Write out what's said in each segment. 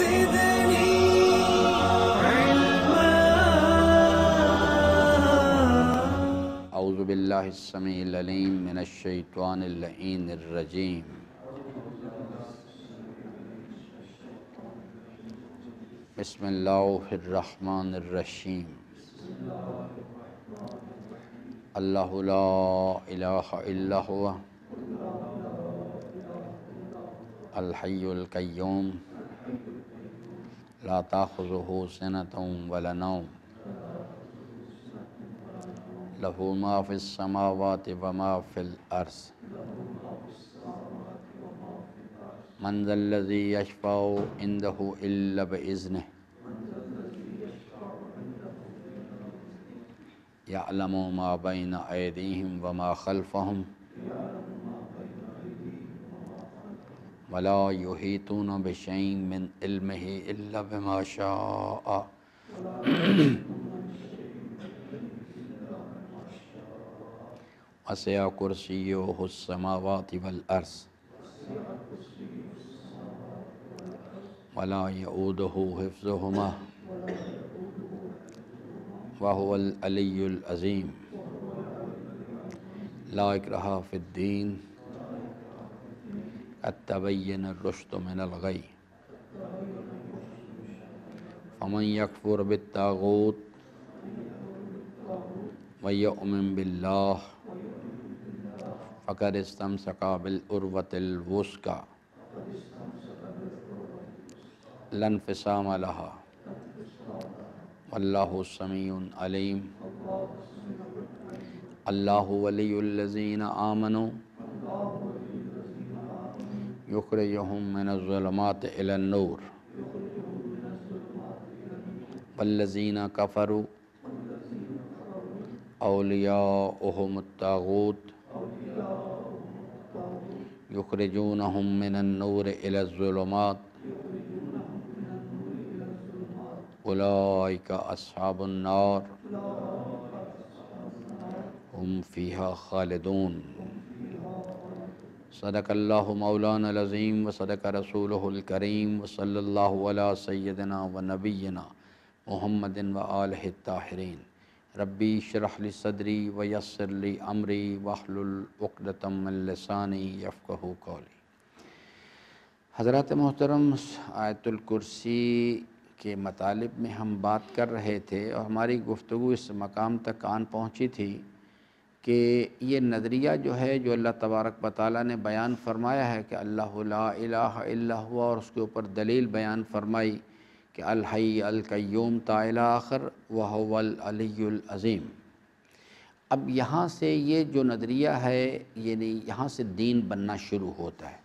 زدني اعوذ باللہ السمیع العلیم من الشیطان اللعین الرجیم بسم اللہ الرحمن الرحیم اللہ لا الہ الا هو الحی القیوم لا تأخذہ سنۃ ولا نوم لہ ما فی السماوات وما فی الارض من ذا الذی یشفع عندہ الا بإذنہ یعلم ما بین ایدیہم وما خلفہم ولا یحیطون بشیء من علمہ الا بما شاء وسع کرسیہ السماوات والارض ولا یؤودہ حفظہما وهو العلی العظیم لا اکرہ فی الدین قد تبین الرشد من الغی فمن یکفر بالطاغوت ویؤمن باللہ فقد استمسک بالعروۃ الوثقی لا انفصام لها واللہ سمیع علیم اللہ ولی الذین آمنوا یخرجہم من الظلمات الی النور والذین کفروا اولیاؤہم الطاغوت یخرجونہم من النور الی الظلمات اولئک اصحاب النار ہم فیہا خالدون صدق اللہ مولانا العظیم وصدق رسولہ الکریم وصلی اللہ علی سیدنا و نبینا محمد و آلہ الطاہرین ربی اشرح لی صدری ویسر لی امری واحلل عقدۃ من لسانی یفقہوا قولی۔ حضرات محترم، آیت الکرسی کے مطالب میں ہم بات کر رہے تھے اور ہماری گفتگو اس مقام تک آن پہنچی تھی کہ یہ نظریہ جو ہے جو اللہ تبارک و تعالیٰ نے بیان فرمایا ہے کہ اللہ لا الہ الا هو، اور اس کے اوپر دلیل بیان فرمائی کہ الحی القیوم تا الی آخر وہو العلی العظیم۔ اب یہاں سے یہ جو نظریہ ہے یعنی یہاں سے دین بننا شروع ہوتا ہے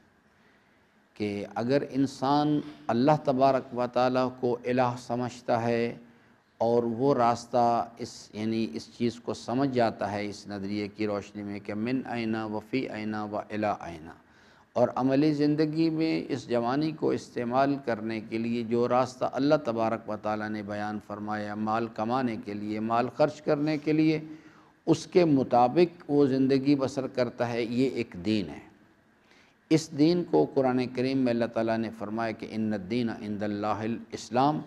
کہ اگر انسان اللہ تبارک و تعالیٰ کو الہ سمجھتا ہے اور وہ راستہ اس چیز کو سمجھ جاتا ہے اس نظریے کی روشنی میں کہ من اینا و فی اینا و الی اینا، اور عملی زندگی میں اس جوانی کو استعمال کرنے کے لیے جو راستہ اللہ تبارک و تعالیٰ نے بیان فرمایا مال کمانے کے لیے، مال خرچ کرنے کے لیے، اس کے مطابق وہ زندگی بسر کرتا ہے، یہ ایک دین ہے۔ اس دین کو قرآن کریم میں اللہ تعالیٰ نے فرمایا کہ ان الدین عند اللہ الاسلام،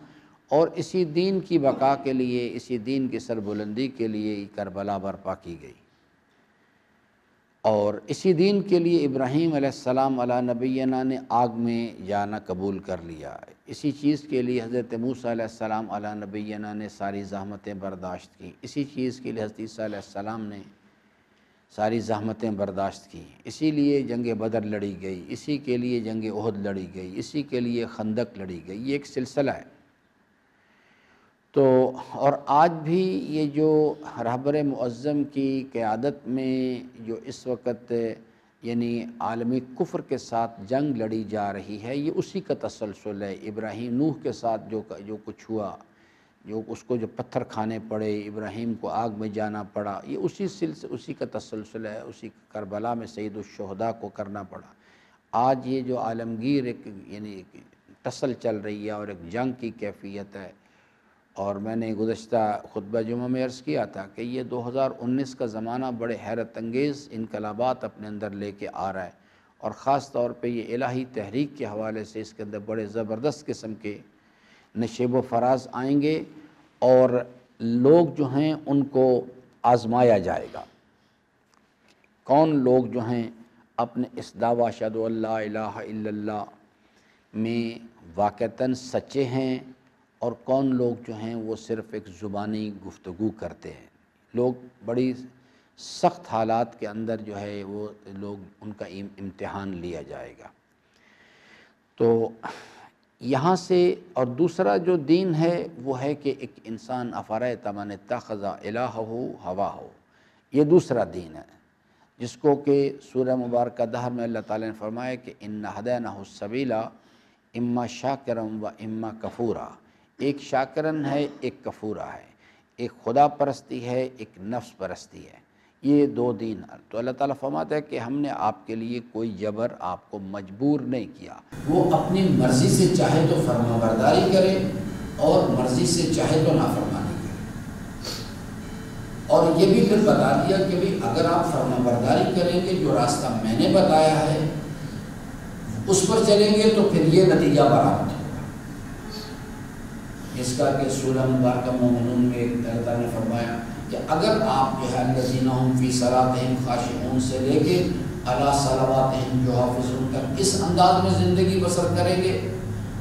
اور اسی دین کی بقا کے لیے، اسی دین کی سربلندی کے لیے کربلا برپا کی گئی، اور اسی دین کے لیے ابراہیم علیہ السلام علی نبینا نے آگ میں جانا قبول کر لیا، اسی چیز کے لیے حضرت موسیٰ علیہ السلام علی نبینا نے ساری زحمتیں برداشت کی، اسی چیز کے لیے حضرت عیسیٰ علیہ السلام نے ساری زحمتیں برداشت کی، اسی لیے جنگ بدر لڑی گئی، اسی کے لیے جنگ احد لڑی گئی، اسی کے لیے خندق لڑی گئی، یہ ایک سلسلہ ہے۔ تو اور آج بھی یہ جو رہبر معظم کی قیادت میں جو اس وقت یعنی عالمی کفر کے ساتھ جنگ لڑی جا رہی ہے، یہ اسی کا تسلسل ہے۔ ابراہیم نوح کے ساتھ جو کچھ ہوا، جو اس کو جو پتھر کھانے پڑے، ابراہیم کو آگ میں جانا پڑا، یہ اسی کا تسلسل ہے، اسی کربلا میں سید الشہداء کو کرنا پڑا۔ آج یہ جو عالمگیر ایک یعنی ٹسل چل رہی ہے اور ایک جنگ کی کیفیت ہے، اور میں نے گزشتہ خطبہ جمعہ میں عرض کیا تھا کہ یہ 2019 کا زمانہ بڑے حیرت انگیز انقلابات اپنے اندر لے کے آ رہا ہے، اور خاص طور پہ یہ الہی تحریک کے حوالے سے اس کے اندر بڑے زبردست قسم کے نشیب و فراز آئیں گے، اور لوگ جو ہیں ان کو آزمایا جائے گا۔ کون لوگ جو ہیں اپنے اس دعویٰ اشہد ان لا الہ الا اللہ میں واقعتاً سچے ہیں، اور کون لوگ جو ہیں وہ صرف ایک زبانی گفتگو کرتے ہیں۔ لوگ بڑی سخت حالات کے اندر جو ہے وہ لوگ ان کا امتحان لیا جائے گا۔ تو یہاں سے اور دوسرا جو دین ہے وہ ہے کہ ایک انسان افرأیت من اتخذ الہہ ہواہ، یہ دوسرا دین ہے جس کو کہ سورہ مبارکہ دہر میں اللہ تعالیٰ نے فرمایا کہ انا ہدیناہ السبیل اما شاکرا و اما کفورا، ایک شاکرن ہے ایک کفورا ہے، ایک خدا پرستی ہے ایک نفس پرستی ہے، یہ دو دین ہے۔ تو اللہ تعالیٰ فرماتا ہے کہ ہم نے آپ کے لیے کوئی جبر آپ کو مجبور نہیں کیا، وہ اپنی مرضی سے چاہے تو فرما برداری کرے اور مرضی سے چاہے تو نافرمانی کرے۔ اور یہ بھی پھر بتا دیا کہ بھی اگر آپ فرما برداری کریں گے، جو راستہ میں نے بتایا ہے اس پر چلیں گے تو پھر یہ نتیجہ برآمد ہوگا، اس کا کہ سورہ مبارکہ مومنون میں اللہ تعالیٰ نے فرمایا کہ اگر آپ جو ہے الذین ھم فی صلاتہم خاشعون سے لے کے علی صلواتہم یحافظون تک اس انداز میں زندگی بسر کریں گے،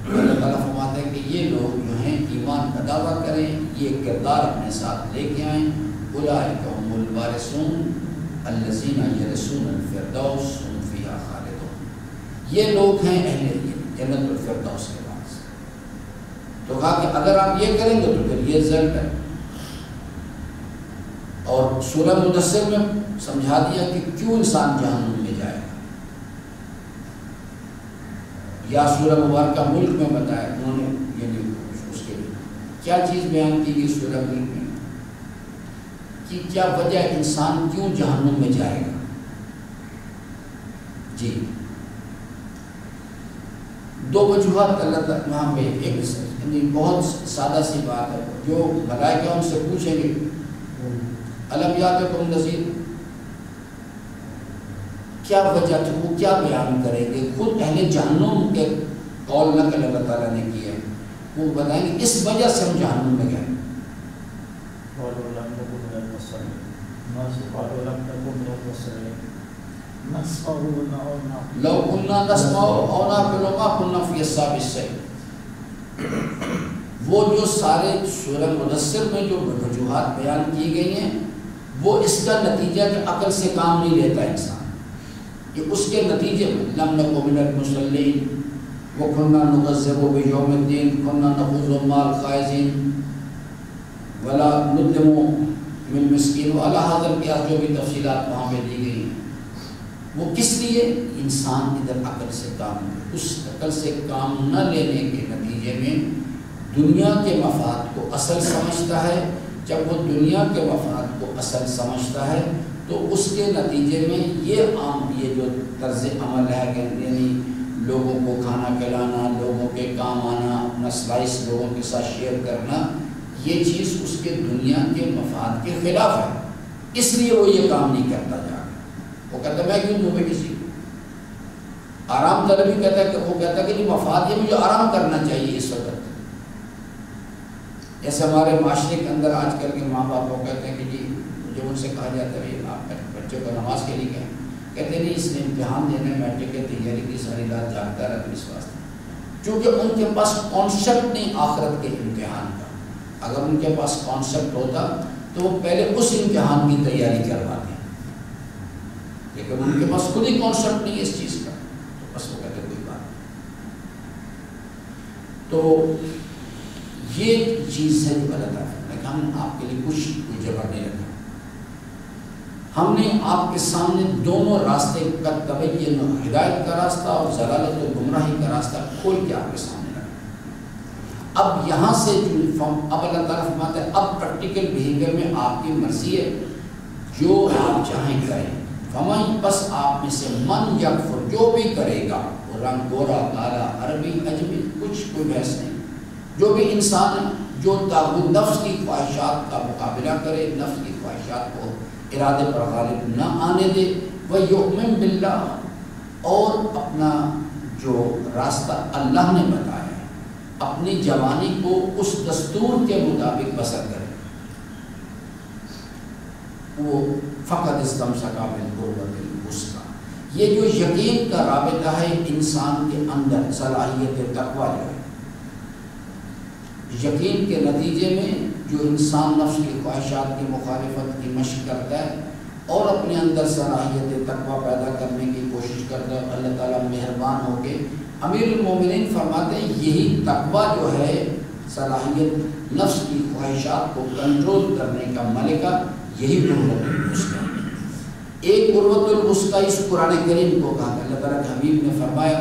اللہ تعالیٰ فرماتے ہیں کہ یہ لوگ جو ہیں ایمان کا دعویٰ کریں، یہ کردار اپنے ساتھ لے کے آئیں، اولئک ھم الوارثون الذین یرثون الفردوس ھم فیہا خالدون، یہ لوگ ہیں اہل جنت الفردوس کے وارث۔ تو کہا کہ اگر آپ یہ کریں گے تو پھر یہ رزلٹ ہے۔ اور سورہ مدثر میں سمجھا دیا کہ کیوں انسان جہنم میں جائے گا، یا سورہ مبارکہ ملک میں بتایا انہوں نے، یعنی اس کے لیے کیا چیز بیان کی گئی سورہ ملک میں کہ کیا وجہ انسان کیوں جہنم میں جائے گا۔ جی دو وجوہات اللہ تعالیٰ وہاں پہ، ایک یعنی بہت سادہ سی بات ہے، جو ملائکہ ان سے پوچھیں گے الم یاتکم نذیر، کیا وجہ تھی، وہ کیا بیان کریں گے، خود اہل جہنم کے قول نقل اللہ تعالیٰ نے کیا ہے، وہ بتائیں گے اس وجہ سے ہم جہنم میں گئے۔ لو كنا نسمع او نعقل ما كنا في اصحاب السعیر، وہ جو سارے سورہ مدثر میں جو وجوہات بیان کی گئی ہیں وہ اس کا نتیجہ کہ عقل سے کام نہیں لیتا انسان، کہ اس کے نتیجے میں لم نکن من المصلین وکنا نکذب بیوم الدین کنا نخوض مع الخائضین ولا نطعم من مسکین وعلی ھذا القیاس، جو بھی تفصیلات وہاں پہ دی گئی ہیں، وہ کس لیے انسان ادھر عقل سے کام لے، اس عقل سے کام نہ لینے کے نتیجے میں دنیا کے مفاد کو اصل سمجھتا ہے۔ جب وہ دنیا کے مفاد کو اصل سمجھتا ہے تو اس کے نتیجے میں یہ عام یہ جو طرز عمل ہے کہ یعنی لوگوں کو کھانا کھلانا، لوگوں کے کام آنا، اپنا سلائس لوگوں کے ساتھ شیئر کرنا، یہ چیز اس کے دنیا کے مفاد کے خلاف ہے، اس لیے وہ یہ کام نہیں کرتا جا رہا۔ وہ کہتا ہے میں کیوں دوں میں کسی کو آرام طلبی، کہتا ہے کہ وہ کہتا ہے کہ مفاد ہے، مجھے آرام کرنا چاہیے اس وقت۔ جیسے ہمارے معاشرے کے اندر آج کل کے ماں باپ وہ کہتے ہیں کہ جی جب ان سے کہا جاتا ہے آپ بچوں کو نماز کے لیے گئے، کہتے ہیں نہیں اس نے امتحان دینا ہے، میٹرک کی تیاری کی، ساری رات جاگتا رہتا اس واسطے، کیونکہ ان کے پاس کانسیپٹ نہیں آخرت کے امتحان کا۔ اگر ان کے پاس کانسیپٹ ہوتا تو وہ پہلے اس امتحان کی تیاری کرواتے، لیکن ان کے پاس خود ہی کانسیپٹ نہیں ہے اس چیز کا، تو بس وہ کہتے کوئی بات نہیں۔ تو یہ چیز ہے جو اللہ تعالیٰ نے کہا ہم نے آپ کے لیے کچھ کوئی جبر نہیں رکھا، ہم نے آپ کے سامنے دونوں راستے کا تبین، ہدایت کا راستہ اور ضلالت و گمراہی کا راستہ کھول کے آپ کے سامنے رکھا۔ اب یہاں سے اب اللہ تعالیٰ فرماتا ہے اب پریکٹیکل بیہیویئر میں آپ کی مرضی ہے، جو آپ چاہیں کریں، فمن پس آپ میں سے من یکفر، جو بھی کرے گا، وہ رنگ گورا کالا عربی اجمی کچھ کوئی بحث نہیں، جو بھی انسان ہے جو طاغوت نفس کی خواہشات کا مقابلہ کرے، نفس کی خواہشات کو ارادے پر غالب نہ آنے دے، وَيُؤْمِن بِاللَّهِ، اور اپنا جو راستہ اللہ نے بتایا ہے اپنی جوانی کو اس دستور کے مطابق بسر کرے، وہ فقط استمسک بالعروۃ الوثقی۔ یہ جو یقین کا رابطہ ہے انسان کے اندر، صلاحیت تقویٰ جو ہے، یقین کے نتیجے میں جو انسان نفس کی خواہشات کی مخالفت کی مشق کرتا ہے اور اپنے اندر صلاحیت تقویٰ پیدا کرنے کی کوشش کرتا ہے، اللہ تعالیٰ مہربان ہو کے امیر المومنین فرماتے ہیں یہی تقویٰ جو ہے، صلاحیت نفس کی خواہشات کو کنٹرول کرنے کا ملکہ، یہی قرۃ الوثقی۔ ایک قرۃ الوثقی اس قرآن کریم کو کہا، اللہ تعالیٰ کے حبیب نے فرمایا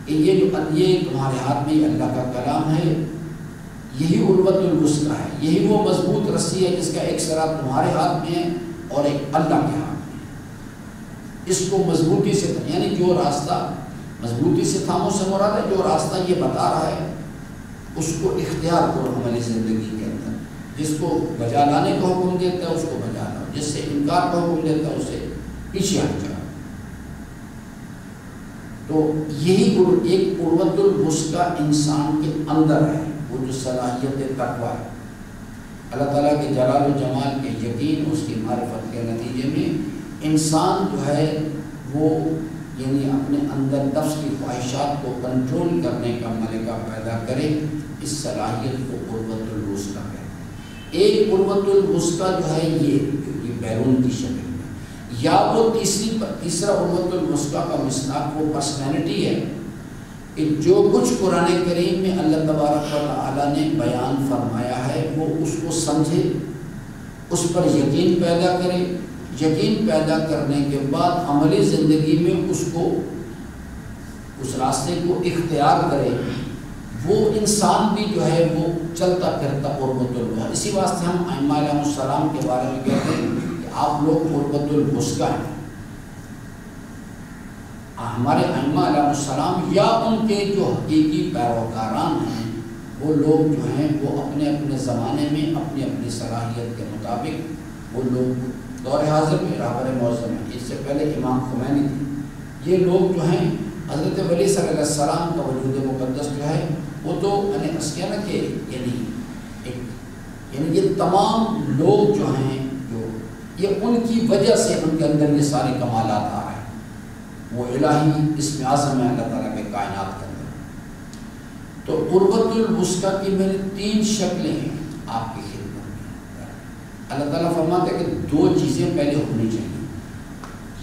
کہ یہ تمہارے ہاتھ میں اللہ کا کلام ہے، یہی قرۃ الوثقی ہے، یہی وہ مضبوط رسی ہے جس کا ایک سرا تمہارے ہاتھ میں ہے اور ایک اللہ کے ہاتھ میں ہے۔ اس کو مضبوطی سے، یعنی جو راستہ مضبوطی سے تھامو سے مراد ہے جو راستہ یہ بتا رہا ہے اس کو اختیار کرو عملی زندگی کے اندر، جس کو بجا لانے کا حکم دیتا ہے اس کو بجا لاؤ، جس سے انکار کا حکم دیتا ہے اسے پیچھے ہٹ جاؤ۔ تو یہی ایک قرۃ الوثقی انسان کے اندر ہے، وہ جو صلاحیت تقویٰ ہے، اللہ تعالیٰ کے جلال و جمال کے یقین، اس کی معرفت کے نتیجے میں انسان جو ہے وہ یعنی اپنے اندر نفس کی خواہشات کو کنٹرول کرنے کا ملکہ پیدا کرے، اس صلاحیت کو قرۃ الوثقی کہتے ہیں۔ ایک قرۃ الوثقی جو ہے یہ بیرون کی شکل میں، یا وہ تیسرا قرۃ الوثقی کا مصداق وہ پرسنالٹی ہے کہ جو کچھ قرآن کریم میں اللہ تبارک و تعالیٰ نے بیان فرمایا ہے وہ اس کو سمجھے، اس پر یقین پیدا کرے، یقین پیدا کرنے کے بعد عملی زندگی میں اس راستے کو اختیار کرے، وہ انسان بھی جو ہے وہ چلتا پھرتا قرۃ الوثقی۔ اسی واسطے ہم ائمہ علیہ السلام کے بارے میں کہتے ہیں کہ آپ لوگ قرۃ الوثقی ہیں۔ ہمارے ائمہ علیہ السلام یا ان کے جو حقیقی پیروکاران ہیں وہ لوگ جو ہیں وہ اپنے اپنے زمانے میں اپنی اپنی صلاحیت کے مطابق، وہ لوگ دور حاضر میں رہبر معظم ہیں، اس سے پہلے امام خمینی تھے، یہ لوگ جو ہیں حضرت ولی صلی اللہ علیہ وسلم کا وجود مقدس جو ہے وہ تو نا کہ یعنی یہ تمام لوگ جو ہیں جو یہ ان کی وجہ سے ان کے اندر یہ سارے کمالات آ رہے ہیں، وہ الہی اسم اعظم ہے اللہ تعالیٰ کے کائنات کے اندر۔ تو قرۃ الوثقی کی میری 3 شکلیں ہیں آپ کی خدمت میں۔ اللہ تعالیٰ فرماتے ہیں کہ 2 چیزیں پہلے ہونی چاہیے،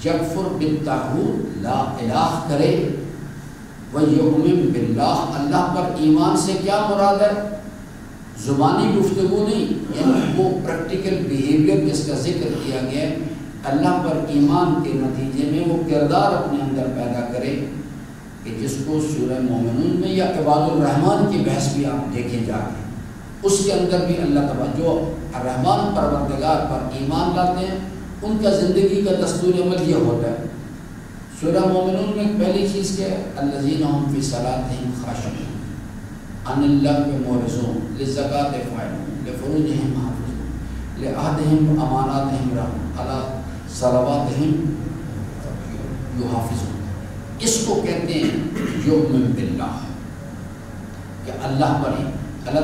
یکفر بالطاغوت، لا الہ کرے، ویؤمن باللہ، اللہ پر ایمان سے کیا مراد ہے؟ زبانی گفتگو نہیں، یعنی وہ پریکٹیکل بیہیویئر جس کا ذکر کیا گیا ہے، اللہ پر ایمان کے نتیجے میں وہ کردار اپنے اندر پیدا کرے کہ جس کو سورہ مومنون میں یا عباد الرحمن کی بحث بھی آپ دیکھیں جا کے، اس کے اندر بھی اللہ تعالیٰ جو الرحمن پروردگار پر ایمان لاتے ہیں ان کا زندگی کا دستور عمل یہ ہوتا ہے۔ سورہ مومنون میں پہلی چیز کیا ہے؟ الذین هم فی صلاتہم خاشعون، عن اللغو معرضون، للزکاۃ فاعلون، لفروجہم حافظون، لعہدہم اماناتہم راعون، علی صلواتہم یحافظون۔ اس کو کہتے ہیں یؤمن باللہ، کہ اللہ پر ہی اللہ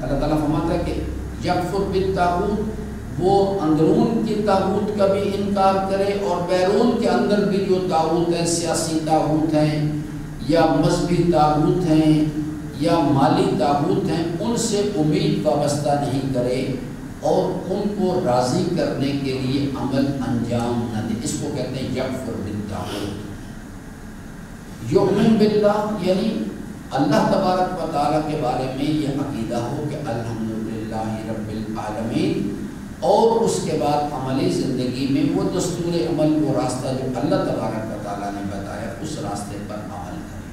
تعالیٰ فرماتا ہے کہ یکفر بالطاغوت، وہ اندرون کی طاغوت کا بھی انکار کرے اور بیرون کے اندر بھی جو طاغوت ہیں، سیاسی طاغوت ہیں یا مذہبی طاغوت ہیں یا مالی طاغوت ہیں، ان سے امید وابستہ نہیں کرے اور ان کو راضی کرنے کے لیے عمل انجام نہ دے۔ اس کو کہتے ہیں یکفر بالطاغوت۔ یؤمن باللہ یعنی اللہ تبارک و تعالیٰ کے بارے میں یہ عقیدہ ہو کہ الحمدللہ رب العالمین، اور اس کے بعد عملی زندگی میں وہ دستور عمل، وہ راستہ جو اللہ تبارک و تعالیٰ نے بتایا اس راستے پر عمل کرے۔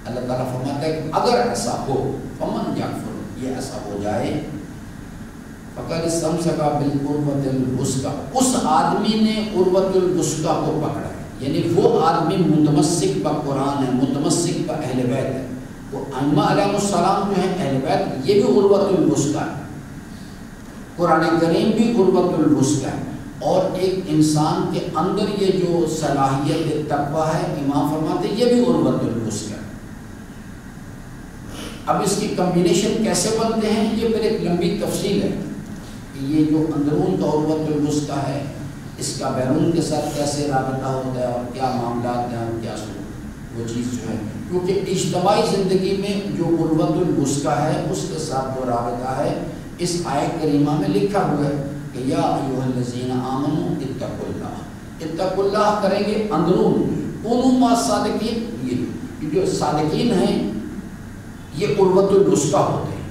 اللہ تعالیٰ فرماتا ہے کہ اگر ایسا ہو، فمن یکفر، یہ ایسا ہو جائے، فقد استمسک بالعروۃ الوثقی، اس آدمی نے عروۃ الوثقی کو پکڑا ہے، یعنی وہ آدمی متمسک پر قرآن ہے، متمسک پر اہل بیت ہے۔ وہ ائمہ علیہ السلام جو ہیں اہل بیت، یہ بھی عروۃ الوثقی ہے، قرآن کریم بھی عروۃ الوثقی ہے، اور ایک انسان کے اندر یہ جو صلاحیت تقویٰ ہے، امام فرماتے ہیں یہ بھی عروۃ الوثقی ہے۔ اب اس کی کمبینیشن کیسے بنتے ہیں یہ پھر ایک لمبی تفصیل ہے کہ یہ جو اندرون کا عروۃ الوثقی ہے اس کا بیرون کے ساتھ کیسے رابطہ ہوتا ہے اور کیا معاملات ہیں اور کیا وہ چیز جو ہے، کیونکہ اجتماعی زندگی میں جو عروۃ الوثقی ہے اس کے ساتھ جو رابطہ ہے اس آیت کریمہ میں لکھا ہوا ہے کہ یا ایھا الذین آمنوا اتقوا اللہ، اتقوا اللہ کریں گے اندرون، کونوا مع الصادقین، یہ جو صادقین ہیں یہ عروۃ الوثقی ہوتے ہیں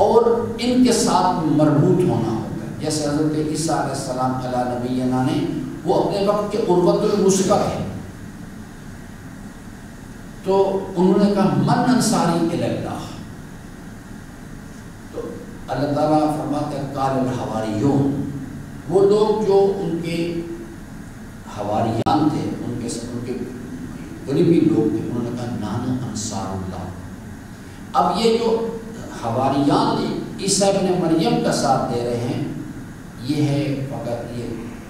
اور ان کے ساتھ مربوط ہونا ہوتا ہے۔ جیسے حضرت عیسیٰ علیہ السلام علی نبینا نے وہ اپنے وقت کے عروۃ الوثقی تھے، تو انہوں نے کہا من انصاری الی اللہ، تو اللہ تعالیٰ فرماتے ہیں قال الحواریون، وہ لوگ جو ان کے حواریان تھے، ان کے غریبی لوگ تھے، انہوں نے کہا نحن انصار اللہ۔ اب یہ جو حواریان عیسیٰ ابن مریم کا ساتھ دے رہے ہیں یہ ہے فقط یہ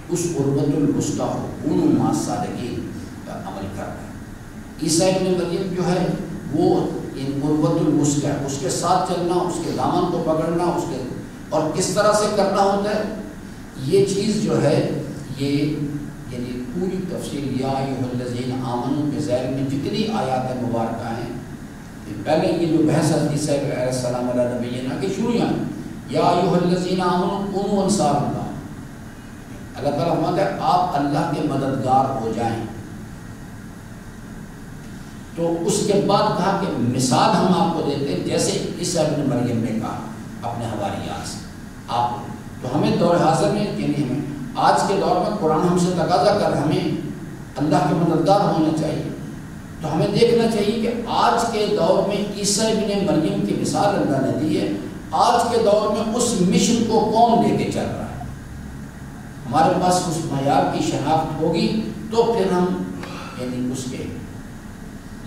اس عروۃ الوثقی کونوا مع الصادقین کا عمل کر رہا ہے۔ عیسیٰ ابن مریم جو ہے وہ ان عروۃ الوثقی اس کے ساتھ چلنا، اس کے دامن کو پکڑنا، اس کے اور کس طرح سے کرنا ہوتا ہے یہ چیز جو ہے یہ یعنی پوری تفصیل یا ایھا الذین آمنوا کے ذیل میں جتنی آیات مبارکہ ہیں، پہلے یہ جو بحث عیسیٰ علیہ السلام علیہ نبینا کی شروع ہیں یا ایھا الذین آمنوا کونوا انصار اللہ، اللہ تعالیٰ فرماتا ہے آپ اللہ کے مددگار ہو جائیں۔ تو اس کے بعد کہا کہ مثال ہم آپ کو دیتے ہیں جیسے عیسیٰ ابن مریم نے کہا اپنے حواریات سے آپ، تو ہمیں دور حاضر میں یعنی ہمیں آج کے دور میں قرآن ہم سے تقاضا کر ہمیں اللہ کے مددگار ہونا چاہیے، تو ہمیں دیکھنا چاہیے کہ آج کے دور میں عیسیٰ ابن مریم کی مثال اللہ نے دی ہے، آج کے دور میں اس مشن کو کون لے کے چل رہا ہے، ہمارے پاس اس معیار کی شناخت ہوگی تو پھر ہم یعنی اس کے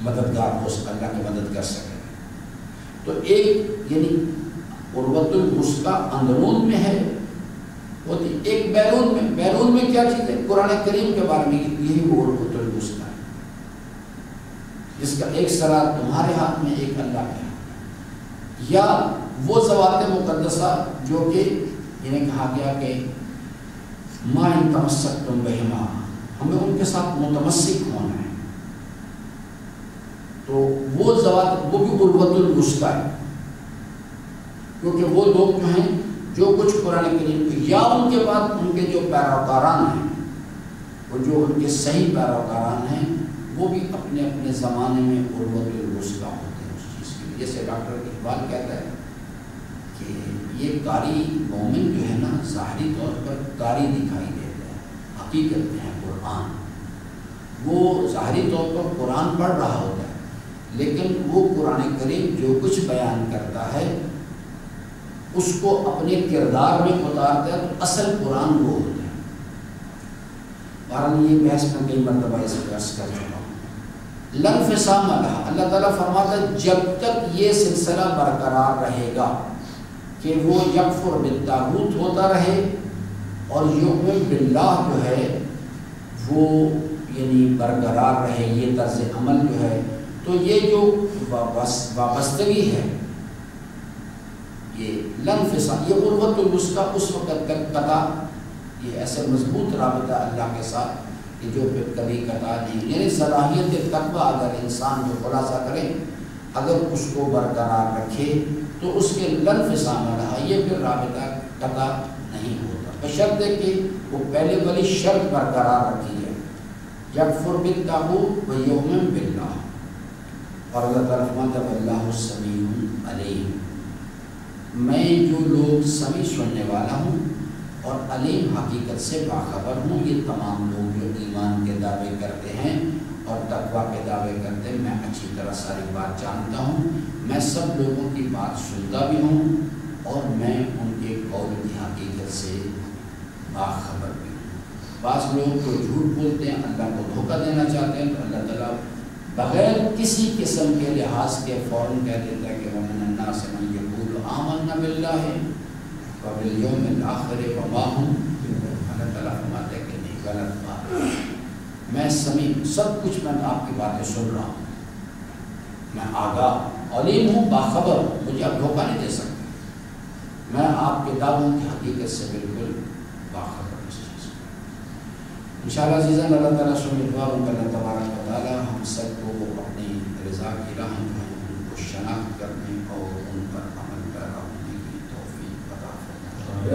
مددگار ہو سکے، اللہ کی مدد کر سکیں۔ تو ایک یعنی عروۃ الوثقی اندرون میں ہے ہوتی، ایک بیرون میں، بیرون میں کیا چیز ہے قرآن کریم کے بارے میں یہی وہ عروۃ الوثقی ہے جس کا ایک سرا تمہارے ہاتھ میں ایک اللہ کے ہاتھ، یا وہ ذوات مقدسہ جو کہ جنہیں کہا گیا کہ ما ان تمسکتم بہما، ہمیں ان کے ساتھ متمسک ہونا ہے، تو وہ ذوات وہ بھی عروۃ الوثقی ہے، کیونکہ وہ لوگ جو ہیں جو کچھ قرآن کریم یا ان کے بعد ان کے جو پیروکاران ہیں وہ جو ان کے صحیح پیروکاران ہیں وہ بھی اپنے اپنے زمانے میں عروۃ الوثقی ہوتے ہیں اس چیز کے لیے۔ جیسے ڈاکٹر اقبال کہتا ہے کہ یہ قاری مومن جو ہے نا ظاہری طور پر قاری دکھائی دیتا ہے، حقیقت میں ہے قرآن، وہ ظاہری طور پر قرآن پڑھ رہا ہوتا ہے لیکن وہ قرآن کریم جو کچھ بیان کرتا ہے اس کو اپنے کردار میں اتارتا ہے، تو اصل قرآن وہ ہوتا ہے۔ بہرحال یہ بحث میں کئی مرتبہ اس کو عرض کر چکا ہوں۔ لن انفصام لہا، اللہ تعالیٰ فرماتا ہے جب تک یہ سلسلہ برقرار رہے گا کہ وہ یکفر بالطاغوت ہوتا رہے اور یؤمن باللہ جو ہے وہ یعنی برقرار رہے، یہ طرز عمل جو ہے، تو یہ جو وابستگی ہے یہ لنفصام، یہ عروۃ الوثقی اس وقت تک قطع، یہ ایسے مضبوط رابطہ اللہ کے ساتھ کہ جو پھر کبھی قطع نہیں، یعنی صلاحیت تقویٰ اگر انسان جو خلاصہ کرے اگر اس کو برقرار رکھے تو اس کے لنفصام رہا، یہ پھر رابطہ قطع نہیں ہوتا، بشرطے کہ وہ پہلے والی شرط برقرار رکھی ہے یکفر بالطاغوت و یؤمن باللہ، اور اللہ تعالیٰ فرماتا ہے واللہ سمیع علیم، میں جو لوگ سمیع سننے والا ہوں اور علیم حقیقت سے باخبر ہوں، یہ تمام لوگ جو ایمان کے دعوے کرتے ہیں اور تقویٰ کے دعوے کرتے ہیں میں اچھی طرح ساری بات جانتا ہوں، میں سب لوگوں کی بات سنتا بھی ہوں اور میں ان کے قول کی حقیقت سے باخبر بھی ہوں۔ بعض لوگ جو جھوٹ بولتے ہیں، اللہ کو دھوکہ دینا چاہتے ہیں، تو اللہ تعالیٰ بغیر کسی قسم کے لحاظ کے فوراً کہہ دیتا ہے کہ وَمِنَ النَّاسِ مَن يَقُولُ آمَنَّا بِاللَّهِ وبالیوم الآخر وما هم اللہ تعالیٰ فرماتے ہیں کہ نہیں، غلط بات ہے، میں سمیع، سب کچھ میں آپ کی باتیں سن رہا ہوں، میں آگاہ علیم ہوں، باخبر، مجھے اب دھوکہ نہیں دے سکتے، میں آپ کے دعووں کی حقیقت سے بالکل باخبر ہوں۔ اس چیز انشاءاللہ عزیزاً، اللہ تعالیٰ سے دعا کہ اللہ تبارک و تعالیٰ ہم سب کو اپنی رضا کی راہیں جو ہیں ان کو شناخت کرنے اور ان پر عمل پیرا ہونے کی توفیق عطا فرمائے۔